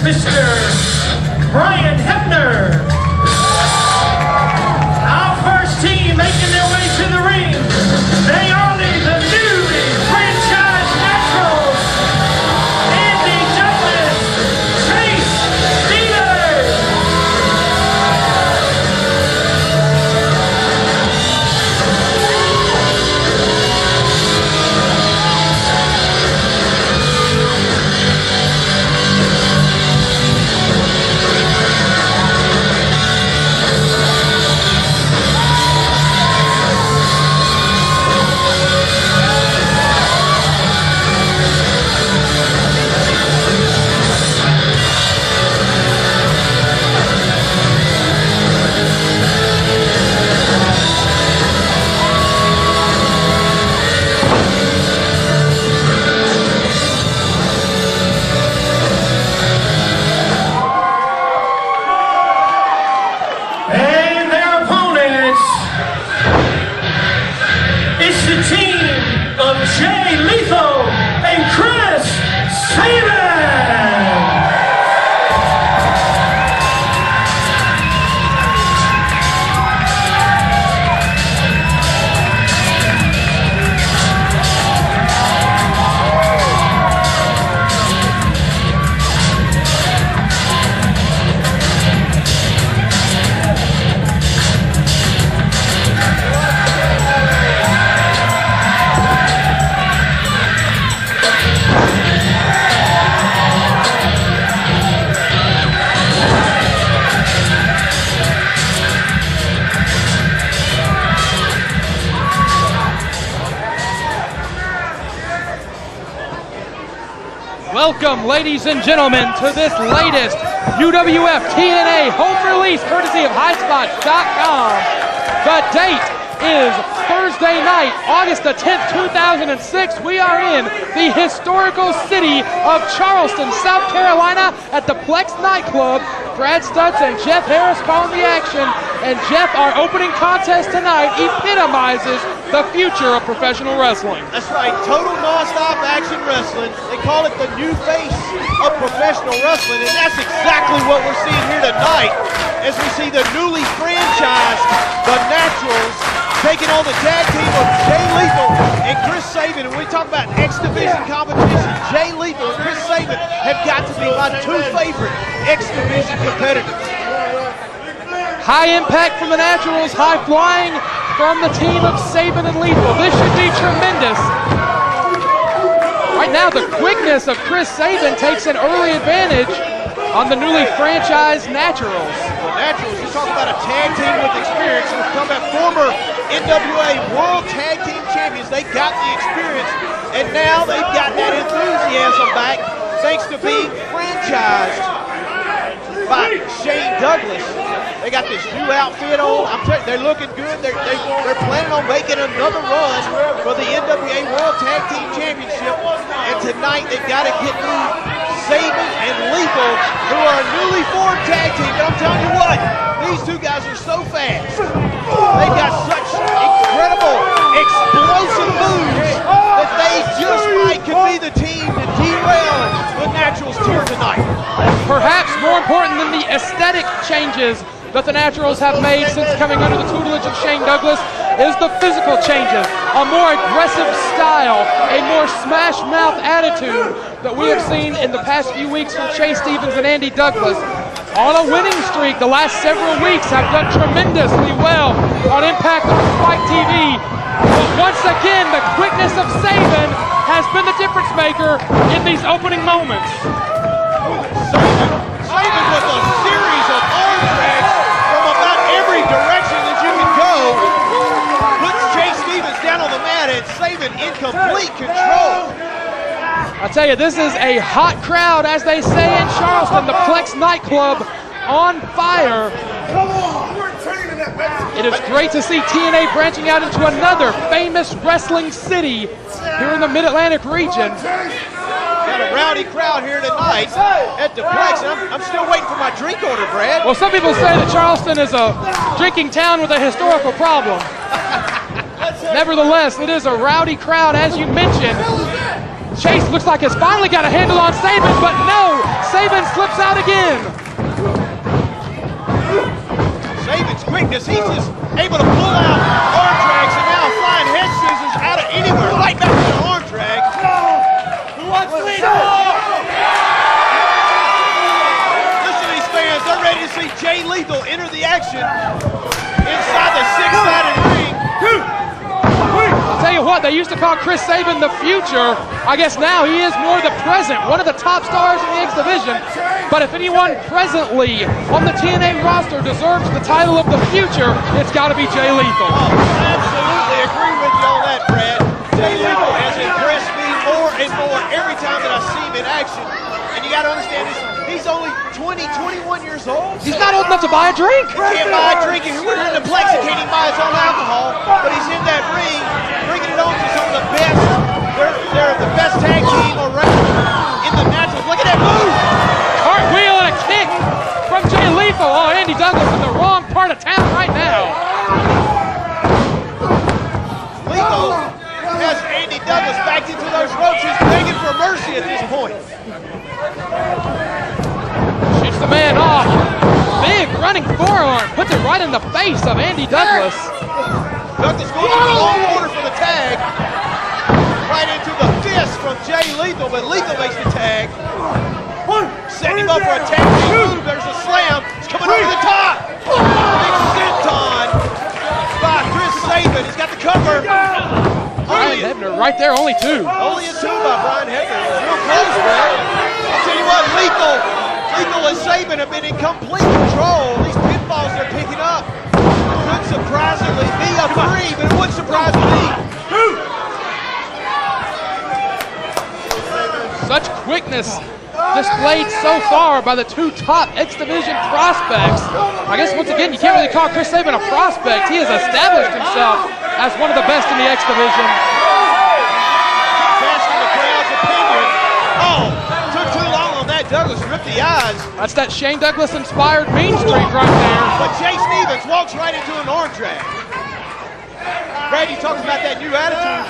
Mr. Brian Hebner. Our first team making their way to the ring. They are the newly franchised Naturals. Andy Douglas, Chase Steelers. Welcome, ladies and gentlemen, to this latest UWF TNA home release courtesy of HighSpots.com. The date is Thursday night, August the 10th, 2006. We are in the historical city of Charleston, South Carolina at the Plex nightclub. Brad Stutz and Jeff Harris calling the action. And Jeff, our opening contest tonight epitomizes the future of professional wrestling. That's right, total non-stop action wrestling. They call it the new face of professional wrestling, and that's exactly what we're seeing here tonight as we see the newly franchised, the Naturals, taking on the tag team of Jay Lethal and Chris Sabin. And when we talk about X Division competition, Jay Lethal and Chris Sabin have got to be my two favorite X Division competitors. High impact from the Naturals, high flying from the team of Sabin and Lethal. This should be tremendous. Right now, the quickness of Chris Sabin takes an early advantage on the newly franchised Naturals. The Naturals, you talk about a tag team with experience. We've come back former NWA World Tag Team Champions. They got the experience, and now they've got that enthusiasm back thanks to being franchised by Shane Douglas. They got this new outfit on. I'm telling you, they're looking good. They're planning on making another run for the NWA World Tag Team Championship. And tonight they've got to get through Sabin and Lethal, who are a newly formed tag team. But I'm telling you what, these two guys are so fast. They've got such incredible, explosive moves that they just might could be the team to derail the Naturals tour tonight. Perhaps more important than the aesthetic changes that the Naturals have made since coming under the tutelage of Shane Douglas is the physical changes. A more aggressive style, a more smash mouth attitude that we have seen in the past few weeks from Chase Stevens and Andy Douglas. On a winning streak, the last several weeks have done tremendously well on Impact and Spike TV. But once again, the quickness of Sabin has been the difference maker in these opening moments. Sabin with a series of arm drags from about every direction that you can go. Puts Chase Stevens down on the mat and Sabin in complete control. I tell you, this is a hot crowd, as they say in Charleston. The Plex nightclub on fire. It is great to see TNA branching out into another famous wrestling city here in the Mid-Atlantic region. Got a rowdy crowd here tonight at the Plex. I'm still waiting for my drink order, Brad. Well, some people say that Charleston is a drinking town with a historical problem. Nevertheless, it is a rowdy crowd, as you mentioned. Chase looks like has finally got a handle on Sabin, but no, Sabin slips out again. Sabin's quickness, he's just able to pull out arm drags, and now flying head scissors out of anywhere, right back to the arm drag. Who wants Lethal? Listen to these fans, they're ready to see Jay Lethal enter the action inside the six-sided ring. I'll tell you what, they used to call Chris Sabin the future. I guess now he is more the present, one of the top stars in the X division. But if anyone presently on the TNA roster deserves the title of the future, it's got to be Jay Lethal. Oh, absolutely agree with you on that, Brad. Jay Lethal has impressed me more and more every time that I see him in action. And you got to understand this, he's only 20, 21 years old. He's not old enough to buy a drink. He can't buy a drink. If we're in the Plex, he can't even buy his own alcohol. But he's in that ring, bringing it on to some of the best. They're the best tag team around in the Naturals. Look at that move. Cartwheel and a kick from Jay Lethal. Oh, Andy Douglas in the wrong part of town right now. Lethal has Andy Douglas backed into those ropes. He's begging for mercy at this point. Shoots the man off. Big running forearm. Puts it right in the face of Andy Douglas. Douglas going to the long order for the tag. Right into the fist from Jay Lethal, but Lethal makes the tag. Setting him up for a tag team move. There's a slam. It's coming over the top. Big senton by Chris Sabin. He's got the cover. Brian Hebner right there, only two. Only a two by Brian Hebner. It was real close, man. I'll tell you what, Lethal and Sabin have been in complete control. These pinfalls they're picking up could surprisingly be a three, but it wouldn't surprise me. Such quickness displayed so far by the two top X Division prospects. I guess once again, you can't really call Chris Sabin a prospect. He has established himself as one of the best in the X Division. Best in the crowd's opinion. Oh, took too long on that. Douglas ripped the eyes. That's that Shane Douglas inspired Mean Streak right there. But Jay Stevens walks right into an arm drag. Brad, you talked about that new attitude.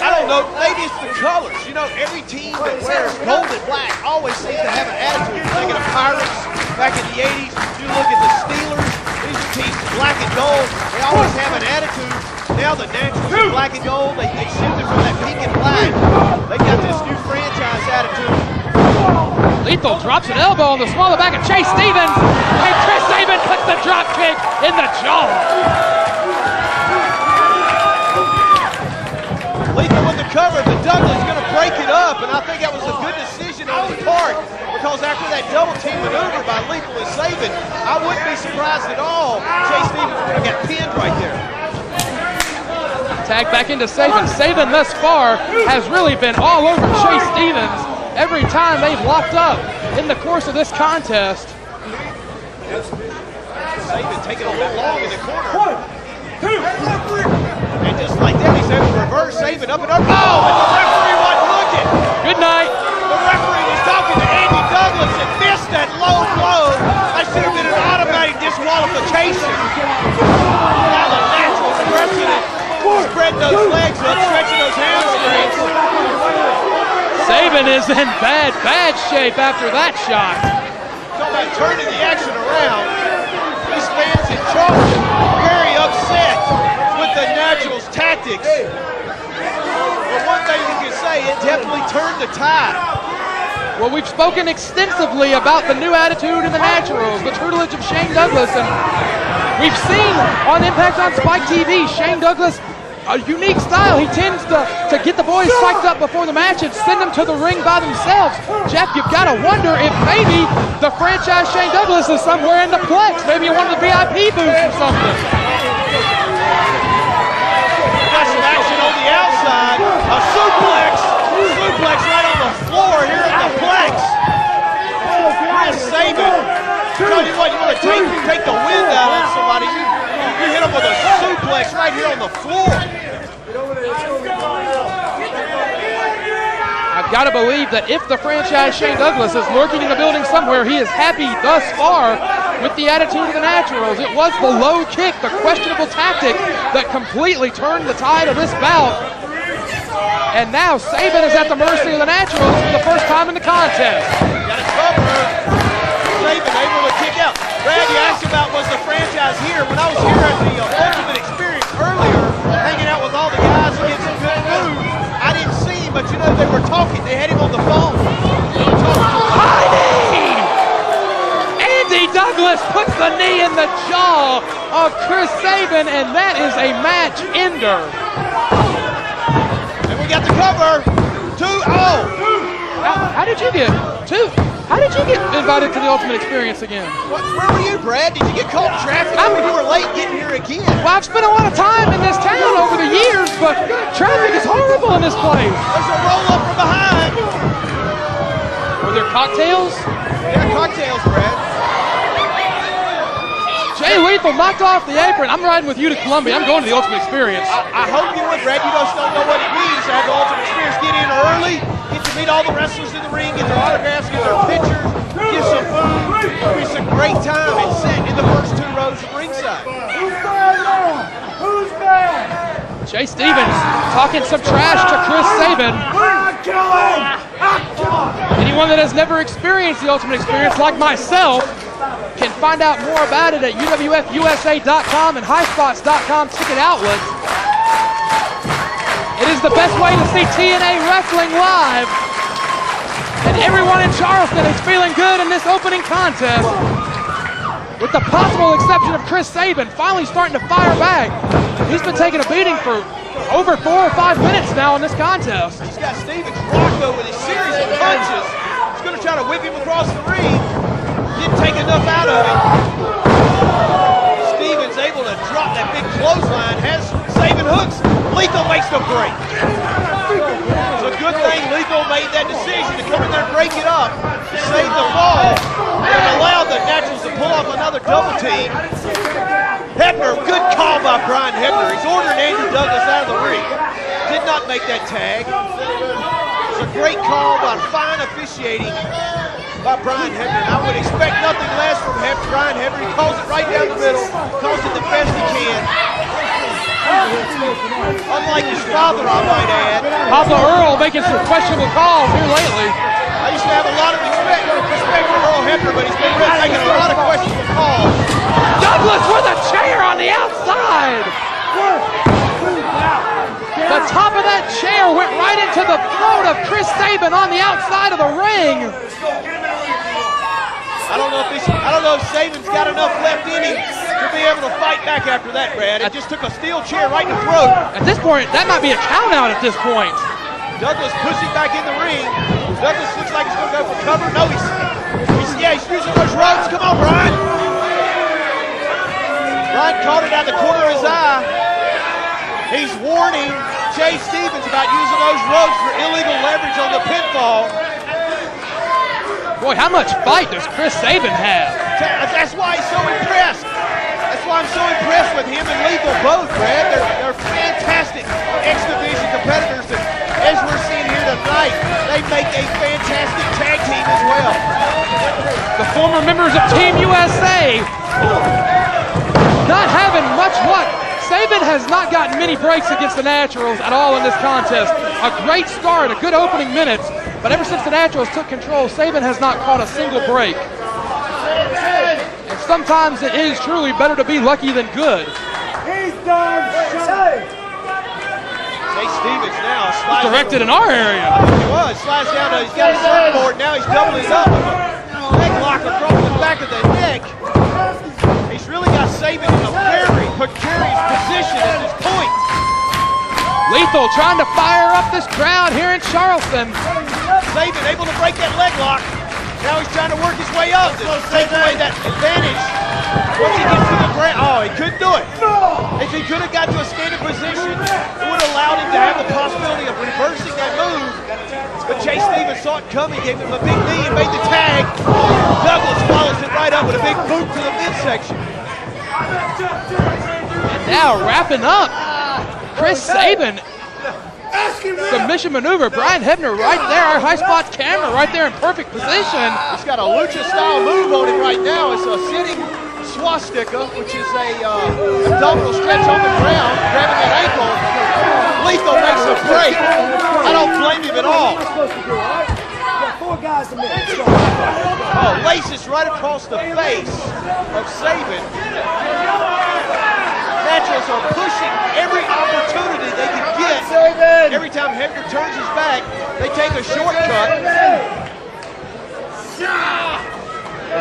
I don't know, maybe it's the colors. You know, every team that wears gold and black always seems to have an attitude. You think of the Pirates back in the 80s. You look at the Steelers. These are teams black and gold. They always have an attitude. Now the Naturals are black and gold. They shifted from that pink and black. They got this new franchise attitude. Lethal drops an elbow on the small of the back of Chase Stevens. And Chris Sabin puts the drop kick in the jaw. Lethal with the cover, but Douglas is going to break it up, and I think that was a good decision on his part, because after that double team maneuver by Lethal and Sabin, I wouldn't be surprised at all Chase Stevens would have got pinned right there. Tag back into Sabin. Sabin thus far has really been all over Chase Stevens every time they've locked up in the course of this contest. Sabin taking a little long in the corner. And just like that, he's able to reverse Sabin up and up. Oh, and the referee wasn't looking. Good night. The referee was talking to Andy Douglas and missed that low blow. That should have been an automatic disqualification. Now the Naturals pressing it, spreading those legs up, stretching those hamstrings. Sabin is in bad shape after that shot. Talking about turning the action around. These fans in Charleston very upset with the Naturals' tactics. But one thing you can say, it definitely turned the tide. Well, we've spoken extensively about the new attitude in the Naturals, the tutelage of Shane Douglas, and we've seen on Impact on Spike TV, Shane Douglas, a unique style. He tends to get the boys psyched up before the match and send them to the ring by themselves. Jeff, you've got to wonder if maybe the franchise Shane Douglas is somewhere in the Plex, maybe in one of the VIP booths or something. Got some action on the outside. A suplex right on the floor here in the Plex. Chris Sabin. Tell you what, you want to take the wind out on somebody. You hit him with a suplex right here on the floor. I've got to believe that if the franchise Shane Douglas is lurking in the building somewhere, he is happy thus far with the attitude of the Naturals. It was the low kick, the questionable tactic, that completely turned the tide of this bout. And now Sabin is at the mercy of the Naturals for the first time in the contest. Got it covered. him on the phone. High knee! Andy Douglas puts the knee in the jaw of Chris Sabin, and that is a match ender. And we got the cover. 2-0. How did you get How did you get invited to the Ultimate Experience again? Where were you, Brad? Did you get caught in traffic? You were late getting here again. Well, I've spent a lot of time in this town over the years, but traffic is horrible in this place. There's a roll up from behind. Were there cocktails? Yeah, cocktails, Brad. Jay Lethal knocked off the apron. I'm riding with you to Columbia. I'm going to the Ultimate Experience. I hope you would, Brad. You just don't know what it means to have the Ultimate Experience. Get in early, get to meet all the wrestlers in the ring, get their autographs, get their pictures, get some food. It's a great time and sit in the first 2 rows of ringside. Who's bad now? Who's bad? Jay Stevens talking some trash to Chris Sabin. I'll kill him! I'll kill him! Anyone that has never experienced the Ultimate Experience, like myself, can find out more about it at uwfusa.com and highspots.com ticket outlets. It is the best way to see TNA Wrestling live. And everyone in Charleston is feeling good in this opening contest. With the possible exception of Chris Sabin finally starting to fire back. He's been taking a beating for over 4 or 5 minutes now in this contest. He's got Stevens rocked though with a series of punches. He's going to try to whip him across the ring. Didn't take enough out of it. Stevens able to drop that big clothesline. Has Sabin hooks. Lethal makes the break. It's a good thing Lethal made that decision to come in there and break it up to save the fall and allow the Naturals to pull off another double team. Hebner, good call by Brian Hebner. He's ordering Andrew Douglas out of the ring. Did not make that tag. It's a great call by fine officiating by Brian Hebner. I would expect nothing less from Brian Hebner. He calls it right down the middle, calls it the best he can. Unlike his father, I might add. Papa Earl making some questionable calls here lately. I used to have a lot of respect for Earl Hebner, but he's been making a lot of questionable calls. Douglas with a chair on the outside. The top of that chair went right into the throat of Chris Sabin on the outside of the ring. I don't know if Sabin's got enough left in him to be able to fight back after that, Brad. It just took a steel chair right in the throat. At this point, that might be a count out at this point. Douglas pushing back in the ring. Douglas looks like he's going to go for cover. No, he's using those ropes. Come on, Brian. Brian caught it out the corner of his eye. He's warning Jay Stevens about using those ropes for illegal leverage on the pinfall. Boy, how much fight does Chris Sabin have? That's why he's so impressed. That's why I'm so impressed with him and Lethal both, Brad. They're fantastic X Division competitors. And as we're seeing here tonight, they make a fantastic tag team as well. The former members of Team USA not having much luck. Sabin has not gotten many breaks against the Naturals at all in this contest. A great start, a good opening minutes, but ever since the Naturals took control, Sabin has not caught a single break. And sometimes it is truly better to be lucky than good. He's done shot. Jay Stevens now slides. Directed in our area. He was, slides down, he's got his surfboard, now he's doubling up with a leg lock across the back of the neck. He's really got Sabin in a very precarious position at this point. Lethal trying to fire up this crowd here in Charleston. Sabin able to break that leg lock. Now he's trying to work his way up to take away that advantage. Once he gets to the ground, oh, he couldn't do it. If he could have got to a standing position, it would have allowed him to have the possibility of reversing that move. But Jay Stevens saw it coming, gave him a big knee and made the tag. Douglas follows it right up with a big boot to the midsection. And now wrapping up, Chris Sabin. Submission maneuver. Brian Hebner right there. Our high spot camera right there in perfect position. He's got a lucha style move on him right now. It's a sitting swastika, which is a abdominal stretch on the ground, grabbing that ankle. Lethal makes a break. I don't blame him at all. Oh, laces right across the face of Sabin. Naturals are pushing every opportunity they can get. Every time Hebner turns his back, they take a shortcut.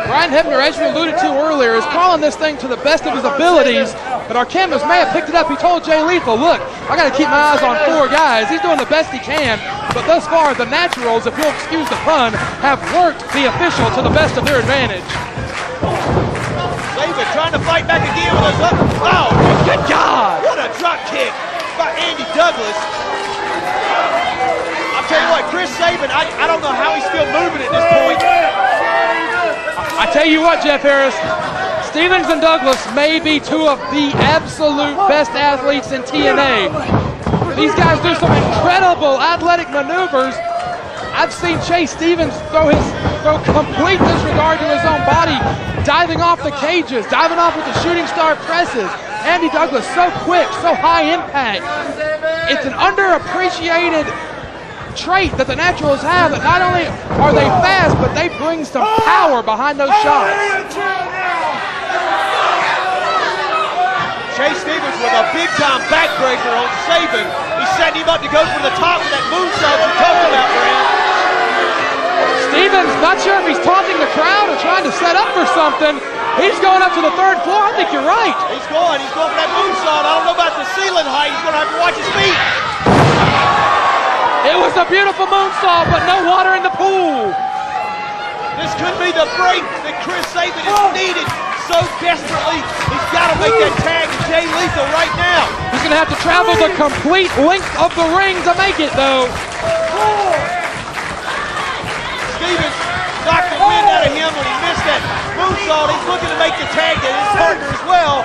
Brian Hebner, as you alluded to earlier, is calling this thing to the best of his abilities, but our cameras may have picked it up. He told Jay Lethal, look, I got to keep my eyes on 4 guys. He's doing the best he can, but thus far, the Naturals, if you'll excuse the pun, have worked the official to the best of their advantage. Sabin trying to fight back again with his up. Oh, good God! What a drop kick by Andy Douglas. I'll tell you what, Chris Sabin, I don't know how he's still moving at this point. I tell you what, Jeff Harris, Stevens and Douglas may be 2 of the absolute best athletes in TNA. These guys do some incredible athletic maneuvers. I've seen Chase Stevens throw complete disregard to his own body, diving off the cages, diving off with the shooting star presses. Andy Douglas, so quick, so high impact. It's an underappreciated trait that the Naturals have, that not only are they fast, but they bring some power behind those shots. Chase Stevens with a big-time backbreaker on Sabin. He's setting him up to go for the top with that moonsault you're talking about, Brad. Stevens, not sure if he's taunting the crowd or trying to set up for something. He's going up to the 3rd floor. I think you're right. He's going for that moonsault. I don't know about the ceiling height. He's going to have to watch his feet. It was a beautiful moonsault, but no water in the pool. This could be the break that Chris Sabin has needed so desperately. He's got to make that tag to Jay Lethal right now. He's going to have to travel the complete length of the ring to make it, though. Stevens knocked the wind out of him when he missed that moonsault. He's looking to make the tag to his partner as well.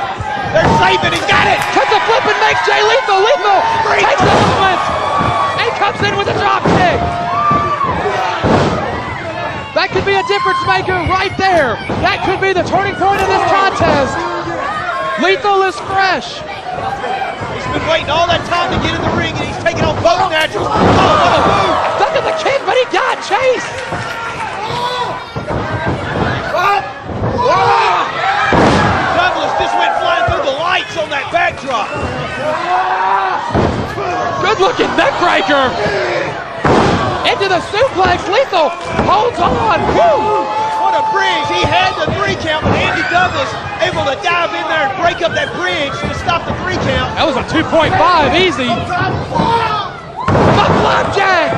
There's Sabin. He's got it. Cuts a flip and makes Jay Lethal. Lethal takes the movement. Comes in with a drop kick. That could be a difference maker right there. That could be the turning point of this contest. Lethal is fresh. He's been waiting all that time to get in the ring, and he's taking on both Naturals. Oh, what a move. Look at the kick, but he got Chase. Douglas just went flying through the lights on that backdrop. Good looking neck breaker. Into the suplex. Lethal holds on. Woo! What a bridge. He had the 3 count, but Andy Douglas able to dive in there and break up that bridge to stop the 3 count. That was a 2.5 easy. The flapjack.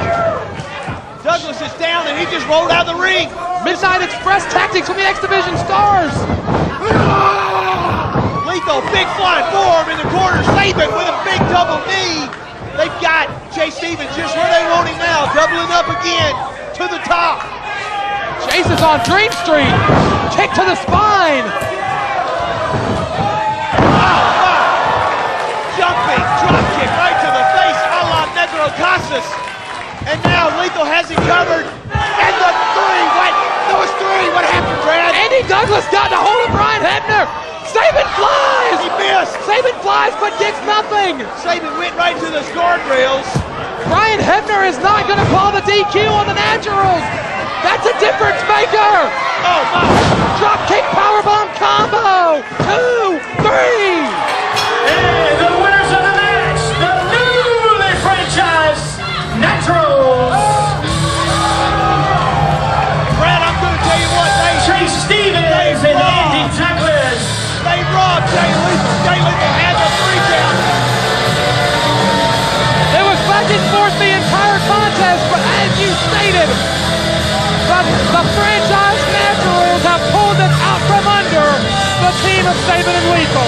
Douglas is down and he just rolled out of the ring. Midnight Express tactics from the X Division Stars. Lethal, big flying forearm in the corner. Sabin with a big double knee. They've got Chase Stevens just where they want him now, doubling up again to the top. Chase is on Dream Street. Kick to the spine. Oh, my. Jumping drop kick right to the face, a la Negro Casas. And now Lethal has it covered. And the 3 went. There was 3. What happened, Brad? Andy Douglas got a hold of Brian Hebner. Sabin flies! He missed! Sabin flies but gets nothing! Sabin went right to those guardrails. Brian Hebner is not going to call the DQ on the Naturals! That's a difference maker! Oh, my! Drop kick powerbomb combo! 2, 3! And the winners of the match, the newly franchised Naturals. Brad, I'm going to tell you what, Chase Stevens and Andy Douglas. They robbed Jay Lethal. Jay Lethal had the 3 count. It was back and forth the entire contest, but as you stated, the franchise Naturals have pulled it out from under the team of Sabin and Lethal.